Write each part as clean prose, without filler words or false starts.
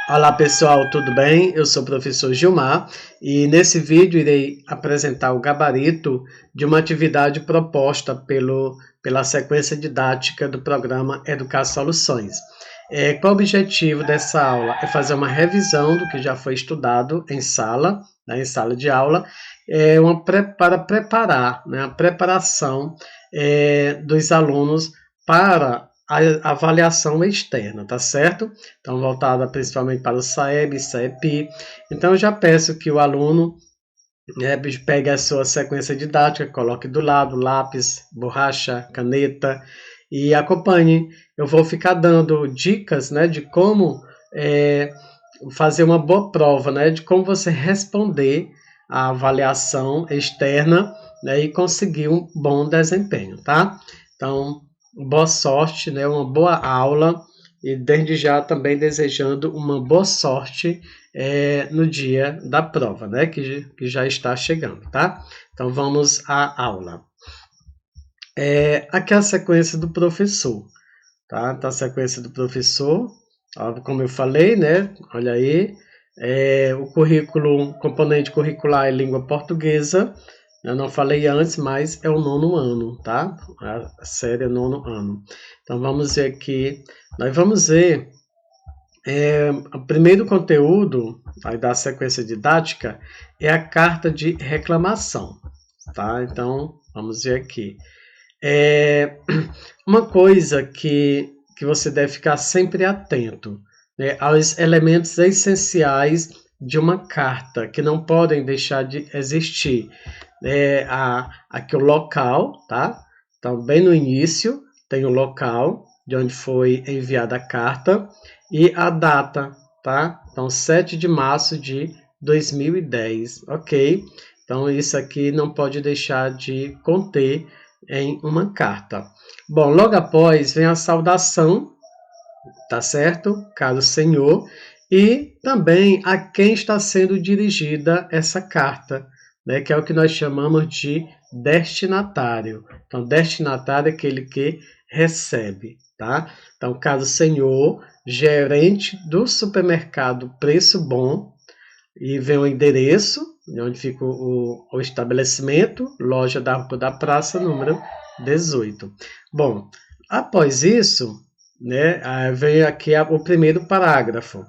Olá pessoal, tudo bem? Eu sou o professor Gilmar e nesse vídeo irei apresentar o gabarito de uma atividade proposta pela sequência didática do programa Educar Soluções. Qual o objetivo dessa aula? É fazer uma revisão do que já foi estudado em sala, né, em sala de aula, para preparar, né, a preparação dos alunos para a avaliação externa, tá certo? Então, voltada principalmente para o SAEB, SAEPI. Então, eu já peço que o aluno pegue a sua sequência didática, coloque do lado lápis, borracha, caneta e acompanhe. Eu vou ficar dando dicas, né, de como fazer uma boa prova, né, de como você responder à avaliação externa, né, e conseguir um bom desempenho, tá? Então, boa sorte, né, uma boa aula e desde já também desejando uma boa sorte no dia da prova, né, que já está chegando, tá? Então vamos à aula. Aqui é a sequência do professor, tá? Então a sequência do professor, ó, como eu falei, né, olha aí, o currículo, componente curricular é língua portuguesa. Eu não falei antes, mas é o 9º ano, tá? A série é 9º ano. Então, vamos ver aqui. Nós vamos ver o primeiro conteúdo aí da sequência didática é a carta de reclamação, tá? Então, vamos ver aqui. Uma coisa que você deve ficar sempre atento, né, aos elementos essenciais de uma carta, que não podem deixar de existir. Aqui o local, tá? Então, bem no início, tem o local de onde foi enviada a carta e a data, tá? Então, 7 de março de 2010, ok? Então, isso aqui não pode deixar de conter em uma carta. Bom, logo após vem a saudação, tá certo? Caro senhor, e também a quem está sendo dirigida essa carta, né, que é o que nós chamamos de destinatário. Então, destinatário é aquele que recebe, tá? Então, caro senhor, gerente do supermercado Preço Bom, e vem o endereço, onde fica o estabelecimento, loja da Rua da Praça, número 18. Bom, após isso, né, vem aqui o primeiro parágrafo.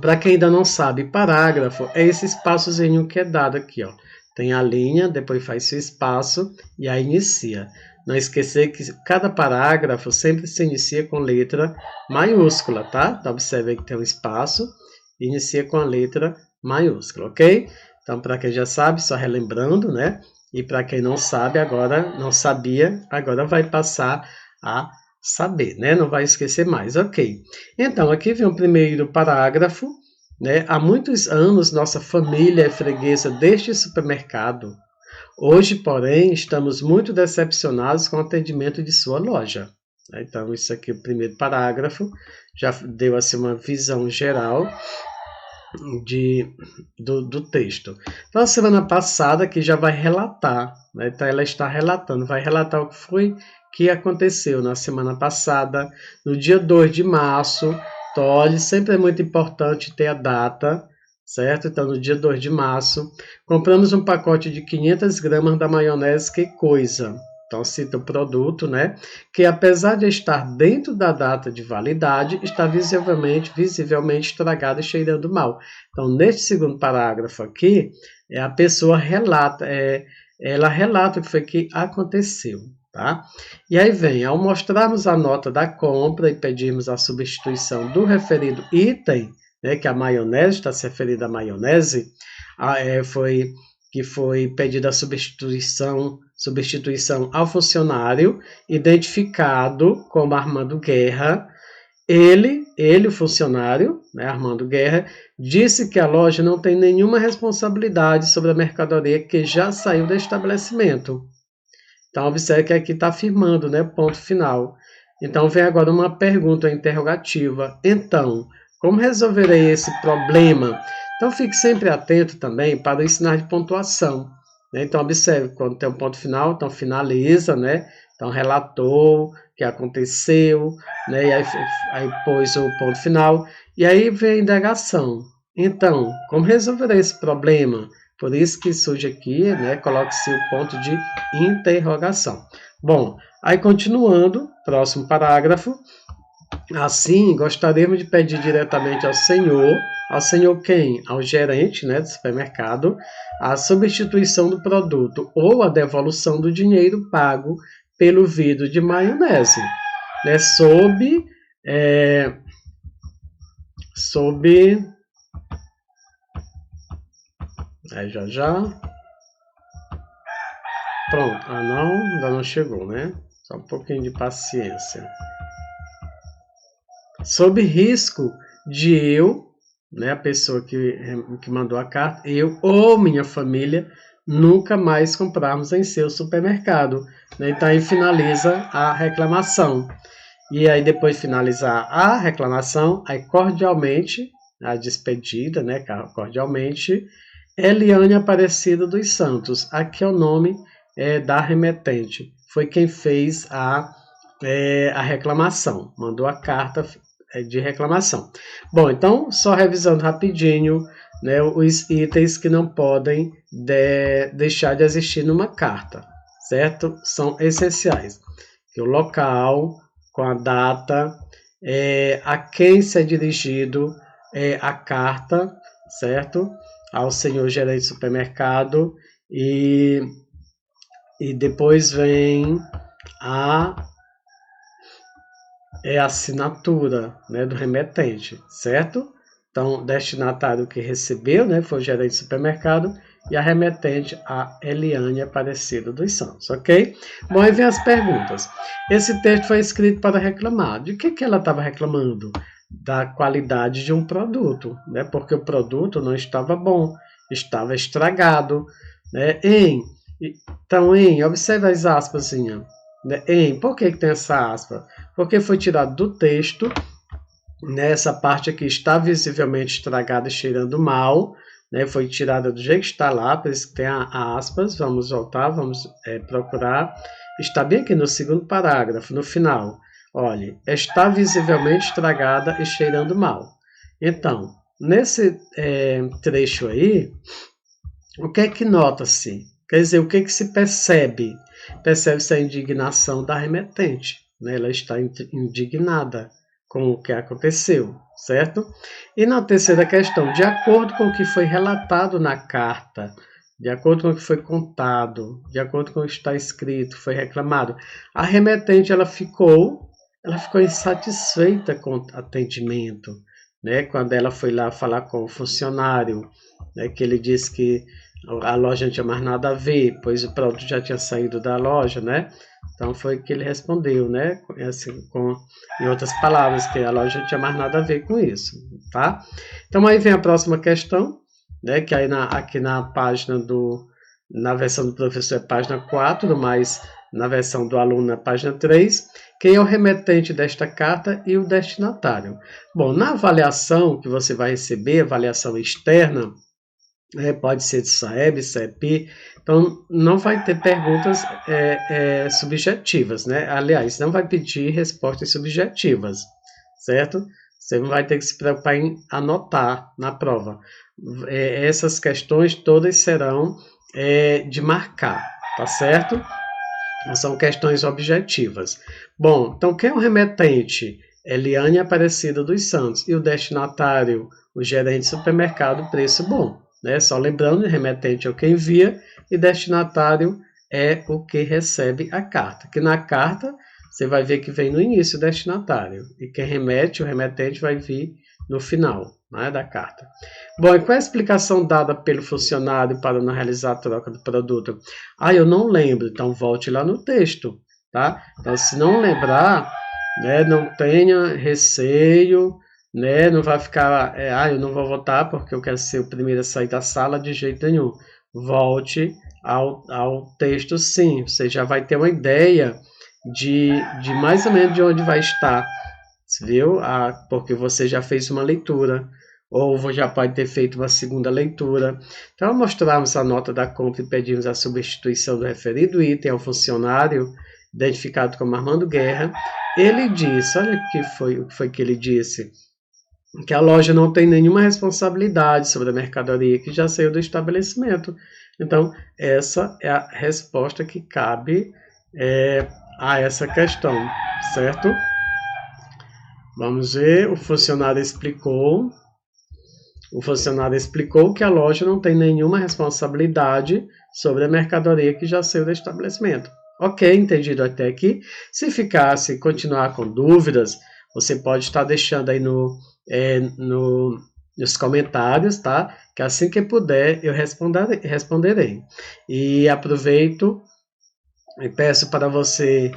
Para quem ainda não sabe, parágrafo é esse espaçozinho que é dado aqui, ó. Tem a linha, depois faz seu espaço e aí inicia. Não esquecer que cada parágrafo sempre se inicia com letra maiúscula, tá? Então, observe aí que tem um espaço e inicia com a letra maiúscula, ok? Então, para quem já sabe, só relembrando, né? E para quem não sabe, agora não sabia, agora vai passar a saber, né? Não vai esquecer mais, ok. Então, aqui vem o primeiro parágrafo, né? Há muitos anos nossa família é freguesa deste supermercado. Hoje, porém, estamos muito decepcionados com o atendimento de sua loja. Então, isso aqui é o primeiro parágrafo, já deu assim uma visão geral do texto. Então, a semana passada que já vai relatar, né? Então ela está relatando, vai relatar o que foi que aconteceu na semana passada, no dia 2 de março. Então, olha, sempre é muito importante ter a data, certo? Então, no dia 2 de março, compramos um pacote de 500 gramas da maionese Que Coisa. Então, cita o produto, né? Que apesar de estar dentro da data de validade, está visivelmente estragado e cheirando mal. Então, neste segundo parágrafo aqui, a pessoa relata, ela relata o que foi que aconteceu, tá? E aí vem, ao mostrarmos a nota da compra e pedirmos a substituição do referido item, né, que a maionese, está se referindo à maionese, foi pedida a substituição ao funcionário, identificado como Armando Guerra. Ele, o funcionário, né, Armando Guerra, disse que a loja não tem nenhuma responsabilidade sobre a mercadoria que já saiu do estabelecimento. Então, observe que aqui está afirmando, né, ponto final. Então, vem agora uma pergunta interrogativa. Então, como resolverei esse problema? Então, fique sempre atento também para o sinal de pontuação, né? Então, observe, quando tem um ponto final, então finaliza, né? Então, relatou o que aconteceu, né? E aí pôs o ponto final. E aí vem a indagação. Então, como resolver esse problema? Por isso que surge aqui, né? Coloque-se o ponto de interrogação. Bom, aí continuando, próximo parágrafo. Assim, gostaríamos de pedir diretamente ao senhor quem? Ao gerente, né, do supermercado, a substituição do produto ou a devolução do dinheiro pago pelo vidro de maionese, né, sob, aí já, pronto, não, ainda não chegou, né, só um pouquinho de paciência. Sob risco de eu, né, a pessoa que mandou a carta, eu ou minha família, nunca mais comprarmos em seu supermercado. Né? Então aí finaliza a reclamação. E aí depois de finalizar a reclamação, aí cordialmente, a despedida, né, cordialmente, Eliane Aparecida dos Santos, aqui é o nome da remetente, foi quem fez a reclamação, mandou a carta de reclamação. Bom, então, só revisando rapidinho, né, os itens que não podem deixar de existir numa carta, certo? São essenciais. O local, com a data, a quem se é dirigido a carta, certo? Ao senhor gerente de supermercado e depois vem a assinatura, né, do remetente, certo? Então, destinatário que recebeu, né, foi o gerente de supermercado e a remetente, a Eliane Aparecida dos Santos, ok? Bom, aí vem as perguntas. Esse texto foi escrito para reclamar. De que ela estava reclamando? Da qualidade de um produto, né? Porque o produto não estava bom, estava estragado, né? Então, observe as aspas, né? Por que tem essa aspa? Porque foi tirado do texto, nessa parte aqui está visivelmente estragada e cheirando mal, né? Foi tirada do jeito que está lá, por isso que tem a aspas. Vamos voltar, vamos procurar. Está bem aqui no segundo parágrafo, no final. Olha, está visivelmente estragada e cheirando mal. Então, nesse trecho aí, o que é que nota-se? Quer dizer, o que é que se percebe? Percebe-se a indignação da remetente, né? Ela está indignada com o que aconteceu, certo? E na terceira questão, de acordo com o que foi relatado na carta, de acordo com o que foi contado, de acordo com o que está escrito, foi reclamado, a remetente ela ficou insatisfeita com o atendimento, né? Quando ela foi lá falar com o funcionário, né? Que ele disse que a loja não tinha mais nada a ver, pois o produto já tinha saído da loja, né? Então foi que ele respondeu, né? Assim, em outras palavras, que a loja não tinha mais nada a ver com isso, tá? Então aí vem a próxima questão, né? Que aí aqui na página na versão do professor é página 4, mas na versão do aluno é página 3. Quem é o remetente desta carta e o destinatário? Bom, na avaliação que você vai receber, avaliação externa, pode ser de SAEB, CEP, então não vai ter perguntas subjetivas, né? Aliás, não vai pedir respostas subjetivas, certo? Você não vai ter que se preocupar em anotar na prova. Essas questões todas serão de marcar, tá certo? São questões objetivas. Bom, então quem é o remetente? Eliane Aparecida dos Santos. E o destinatário? O gerente de supermercado Preço Bom. Né? Só lembrando, remetente é o que envia e destinatário é o que recebe a carta. Que na carta você vai ver que vem no início o destinatário. E quem remete, o remetente, vai vir no final, né, da carta. Bom, e qual é a explicação dada pelo funcionário para não realizar a troca do produto? Eu não lembro, então volte lá no texto, tá? Então, se não lembrar, né, não tenha receio, né, não vai ficar, eu não vou votar porque eu quero ser o primeiro a sair da sala, de jeito nenhum. Volte ao texto, sim, você já vai ter uma ideia de mais ou menos de onde vai estar, viu? Porque você já fez uma leitura, ou já pode ter feito uma segunda leitura. Então, mostrarmos a nota da compra e pedimos a substituição do referido item ao funcionário, identificado como Armando Guerra, ele disse, olha o que foi que ele disse, que a loja não tem nenhuma responsabilidade sobre a mercadoria que já saiu do estabelecimento. Então, essa é a resposta que cabe a essa questão, certo? Vamos ver, o funcionário explicou que a loja não tem nenhuma responsabilidade sobre a mercadoria que já saiu do estabelecimento. Ok, entendido até aqui. Se continuar com dúvidas, você pode estar deixando aí nos comentários, tá? Que assim que puder, eu responderei. E aproveito e peço para você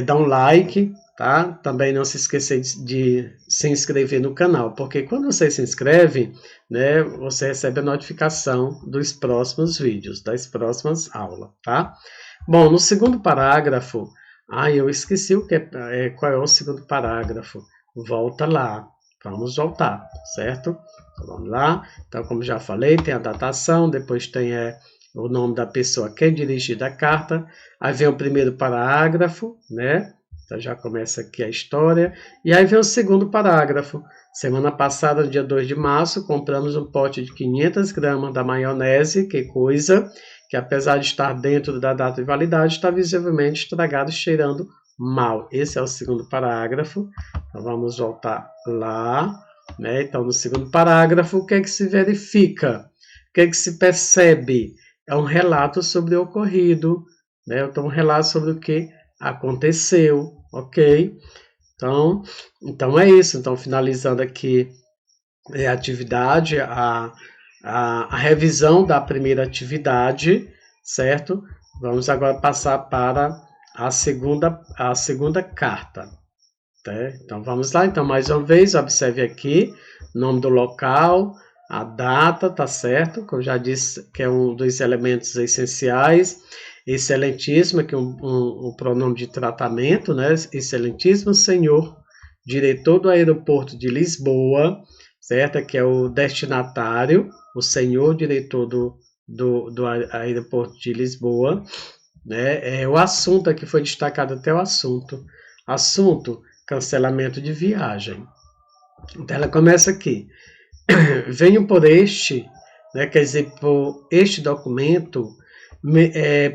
dar um like, tá? Também não se esqueça de se inscrever no canal, porque quando você se inscreve, né, você recebe a notificação dos próximos vídeos, das próximas aulas, tá? Bom, no segundo parágrafo, eu esqueci qual é o segundo parágrafo. Volta lá, vamos voltar, certo? Então, vamos lá. Então, como já falei, tem a datação, depois tem o nome da pessoa que é dirigida a carta, aí vem o primeiro parágrafo, né? Então já começa aqui a história, e aí vem o segundo parágrafo. Semana passada, no dia 2 de março, compramos um pote de 500 gramas da maionese, que coisa, que apesar de estar dentro da data de validade, está visivelmente estragado, cheirando mal. Esse é o segundo parágrafo. Então vamos voltar lá, né? Então no segundo parágrafo, o que é que se verifica? O que é que se percebe? É um relato sobre o ocorrido, né? Então um relato sobre o que aconteceu, ok? Então é isso. Então finalizando aqui a atividade, a revisão da primeira atividade, certo? Vamos agora passar para a segunda carta. Tá? Então vamos lá. Então mais uma vez, observe aqui o nome do local, a data, tá certo? Como já disse, que é um dos elementos essenciais. Excelentíssimo, aqui um pronome de tratamento, né? Excelentíssimo senhor, diretor do aeroporto de Lisboa, certo? Que é o destinatário, o senhor diretor do aeroporto de Lisboa, né? O assunto aqui foi destacado até o assunto. Assunto, cancelamento de viagem. Então ela começa aqui. Venho por este, né? Quer dizer, por este documento,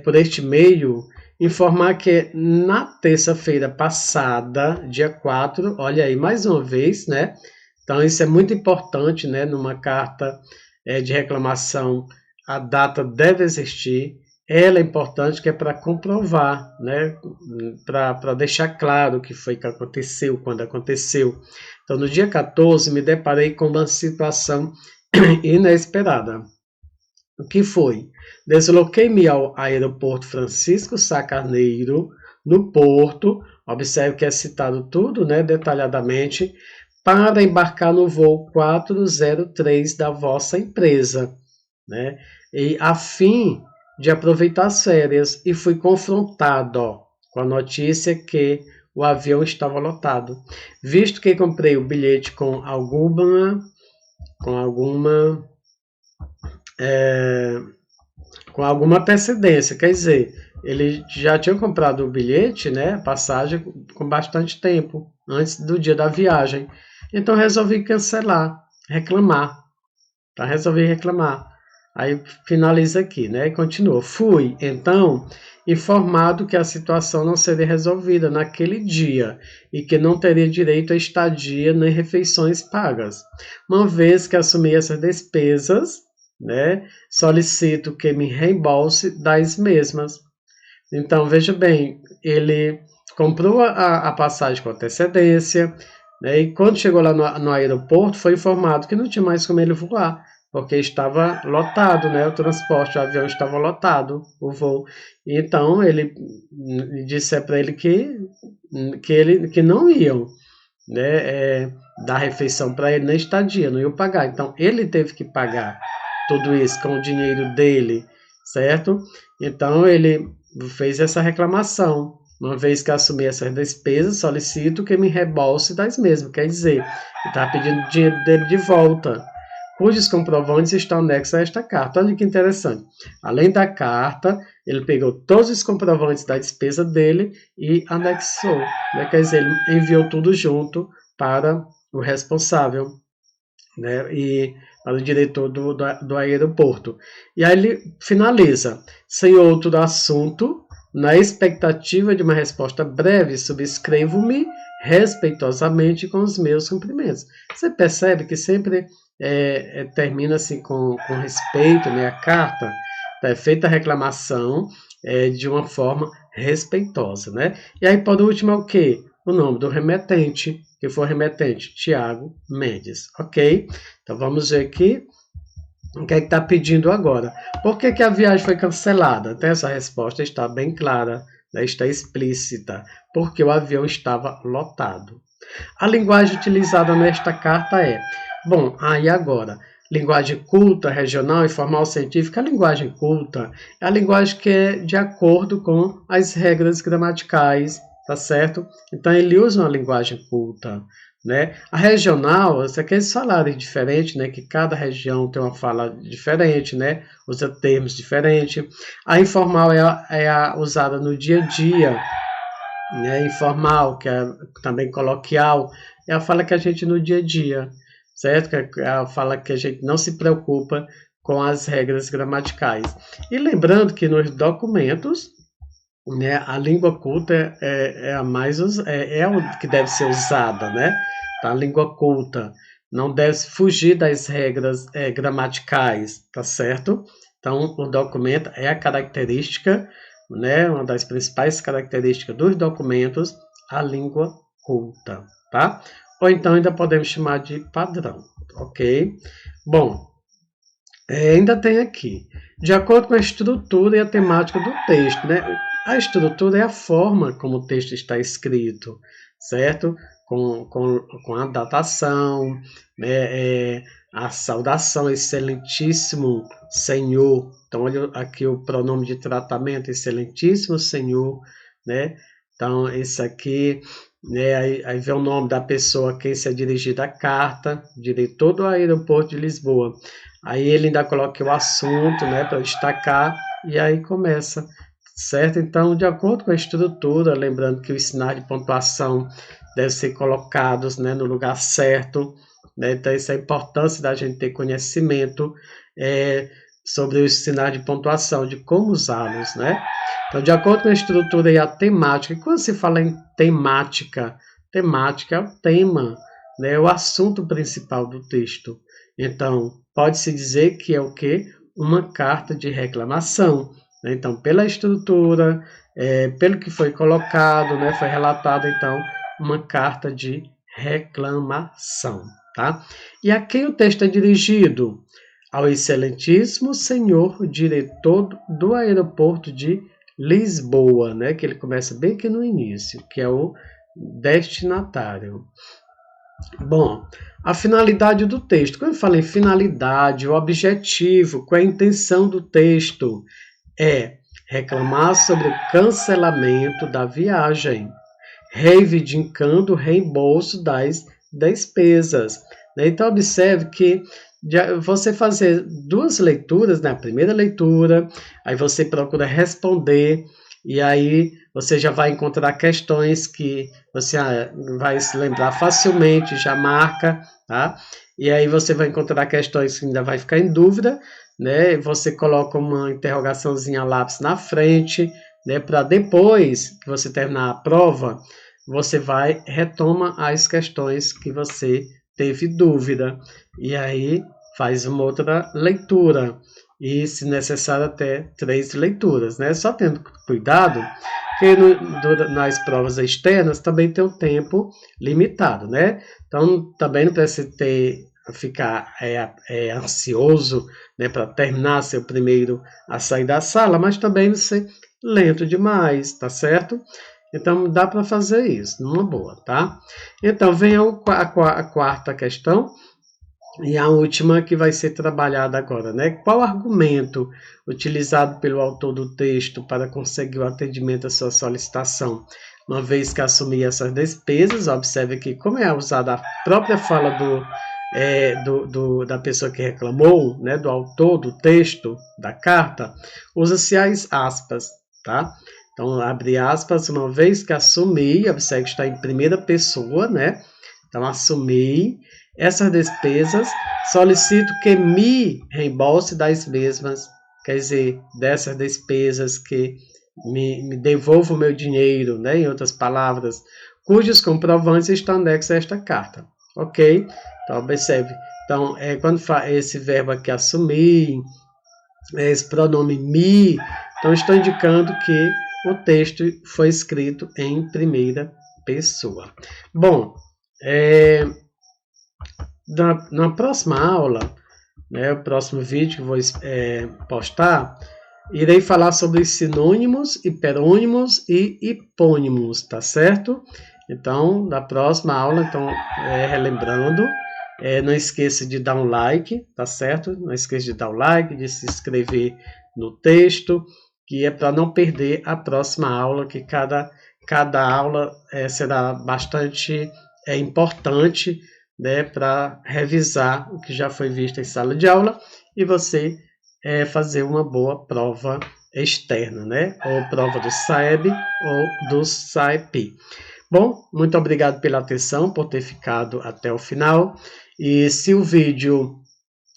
por este meio, informar que na terça-feira passada, dia 4, olha aí, mais uma vez, né? Então, isso é muito importante, né? Numa carta de reclamação, a data deve existir. Ela é importante, que é para comprovar, né? Para deixar claro o que foi que aconteceu, quando aconteceu. Então, no dia 14, me deparei com uma situação inesperada. O que foi? Desloquei-me ao aeroporto Francisco Sá Carneiro, no Porto, observe que é citado tudo, né, detalhadamente, para embarcar no voo 403 da vossa empresa, né, e a fim de aproveitar as férias, e fui confrontado com a notícia que o avião estava lotado, visto que comprei o bilhete com alguma antecedência, quer dizer, ele já tinha comprado o bilhete, né, a passagem, com bastante tempo, antes do dia da viagem. Então resolvi cancelar, reclamar, tá? Resolvi reclamar. Aí finaliza aqui, né, e continua. Fui, então, informado que a situação não seria resolvida naquele dia e que não teria direito a estadia nem refeições pagas. Uma vez que assumi essas despesas, né, solicito que me reembolse das mesmas. Então, veja bem, ele comprou a passagem com antecedência, né, e quando chegou lá no aeroporto, foi informado que não tinha mais como ele voar, porque estava lotado, né, o transporte, o avião estava lotado, o voo. Então, ele disse para ele que não iam, né, dar refeição para ele na estadia, não iam pagar. Então, ele teve que pagar tudo isso com o dinheiro dele, certo? Então, ele fez essa reclamação. Uma vez que assumi essas despesas, solicito que me reembolse das mesmas. Quer dizer, ele está pedindo o dinheiro dele de volta, cujos comprovantes estão anexos a esta carta. Olha que interessante. Além da carta, ele pegou todos os comprovantes da despesa dele e anexou, né? Quer dizer, ele enviou tudo junto para o responsável, né? E para o diretor do aeroporto. E aí ele finaliza: sem outro assunto, na expectativa de uma resposta breve, subscrevo-me respeitosamente com os meus cumprimentos. Você percebe que sempre termina assim com respeito, né? A carta é feita a reclamação de uma forma respeitosa, né? E aí, por último, é o quê? O nome do remetente, que foi o remetente, Tiago Mendes, ok? Então, vamos ver aqui o que é que está pedindo agora. Por que a viagem foi cancelada? Então, essa resposta está bem clara, né? Está explícita, porque o avião estava lotado. A linguagem utilizada nesta carta é... Bom, aí agora... Linguagem culta, regional, informal, científica. A linguagem culta é a linguagem que é de acordo com as regras gramaticais, tá certo? Então, ele usa uma linguagem culta, né? A regional, isso aqui eles falaram diferente, né? Que cada região tem uma fala diferente, né? Usa termos diferentes. A informal é a usada no dia a dia, né? Informal, que é também coloquial, é a fala que a gente no dia a dia, certo? Que ela fala que a gente não se preocupa com as regras gramaticais. E lembrando que nos documentos, né, a língua culta é a mais é o que deve ser usada, né? Tá? A língua culta não deve fugir das regras gramaticais, tá certo? Então, o documento é a característica, né, uma das principais características dos documentos, a língua culta, tá? Ou então ainda podemos chamar de padrão, ok? Bom, ainda tem aqui, de acordo com a estrutura e a temática do texto, né? A estrutura é a forma como o texto está escrito, certo? Com a datação, né? A saudação, excelentíssimo senhor. Então, olha aqui o pronome de tratamento, excelentíssimo senhor, né? Então, esse aqui, né? Aí vem o nome da pessoa a quem se é dirigida a carta, diretor do aeroporto de Lisboa. Aí ele ainda coloca o assunto, né? Para destacar, e aí começa, certo? Então, de acordo com a estrutura, lembrando que os sinais de pontuação devem ser colocados, né, no lugar certo, né? Então, isso é a importância da gente ter conhecimento sobre os sinais de pontuação, de como usá-los, né? Então, de acordo com a estrutura e a temática, e quando se fala em temática, temática é o tema, né? É o assunto principal do texto. Então, pode-se dizer que é o quê? Uma carta de reclamação. Então, pela estrutura, pelo que foi colocado, né, foi relatado, então, uma carta de reclamação, tá? E a quem o texto é dirigido? Ao excelentíssimo senhor diretor do aeroporto de Lisboa, né, que ele começa bem aqui no início, que é o destinatário. Bom, a finalidade do texto. Quando eu falo em finalidade, o objetivo, qual é a intenção do texto? É reclamar sobre o cancelamento da viagem, reivindicando o reembolso das despesas. Então, observe que você fazer duas leituras, né? A primeira leitura, aí você procura responder, e aí você já vai encontrar questões que você vai se lembrar facilmente, já marca, tá? E aí você vai encontrar questões que ainda vai ficar em dúvida, né? Você coloca uma interrogaçãozinha lápis na frente, né? Para depois que você terminar a prova, você retoma as questões que você teve dúvida, e aí faz uma outra leitura, e se necessário até 3 leituras, né? Só tendo cuidado que nas provas externas também tem um tempo limitado, né? Então também não precisa ficar ansioso, né, para terminar seu primeiro a sair da sala, mas também não ser lento demais, tá certo? Então dá para fazer isso, numa boa, tá? Então vem a quarta questão e a última que vai ser trabalhada agora, né? Qual argumento utilizado pelo autor do texto para conseguir o atendimento à sua solicitação? Uma vez que assumir essas despesas, observe que como é usada a própria fala da pessoa que reclamou, né, do autor do texto da carta, usa-se as aspas, tá? Então, abre aspas, uma vez que assumi, observe que está em primeira pessoa, né? Então, assumi essas despesas, solicito que me reembolse das mesmas, quer dizer, dessas despesas, que me devolva o meu dinheiro, né? Em outras palavras, cujos comprovantes estão anexos a esta carta, ok? Então, observe. Então, quando esse verbo aqui, assumir, esse pronome me, então estou indicando que o texto foi escrito em primeira pessoa. Bom, na próxima aula, né, o próximo vídeo que vou postar, irei falar sobre sinônimos, hiperônimos e hipônimos, tá certo? Então, na próxima aula, então, relembrando, não esqueça de dar um like, tá certo? Não esqueça de dar um like, de se inscrever no texto, que é para não perder a próxima aula, que cada aula será bastante importante, né, para revisar o que já foi visto em sala de aula e você fazer uma boa prova externa, né? Ou prova do SAEB ou do SAEP. Bom, muito obrigado pela atenção, por ter ficado até o final. E se o vídeo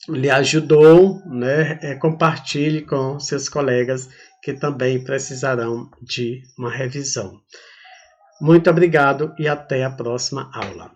lhe ajudou, né, compartilhe com seus colegas que também precisarão de uma revisão. Muito obrigado e até a próxima aula.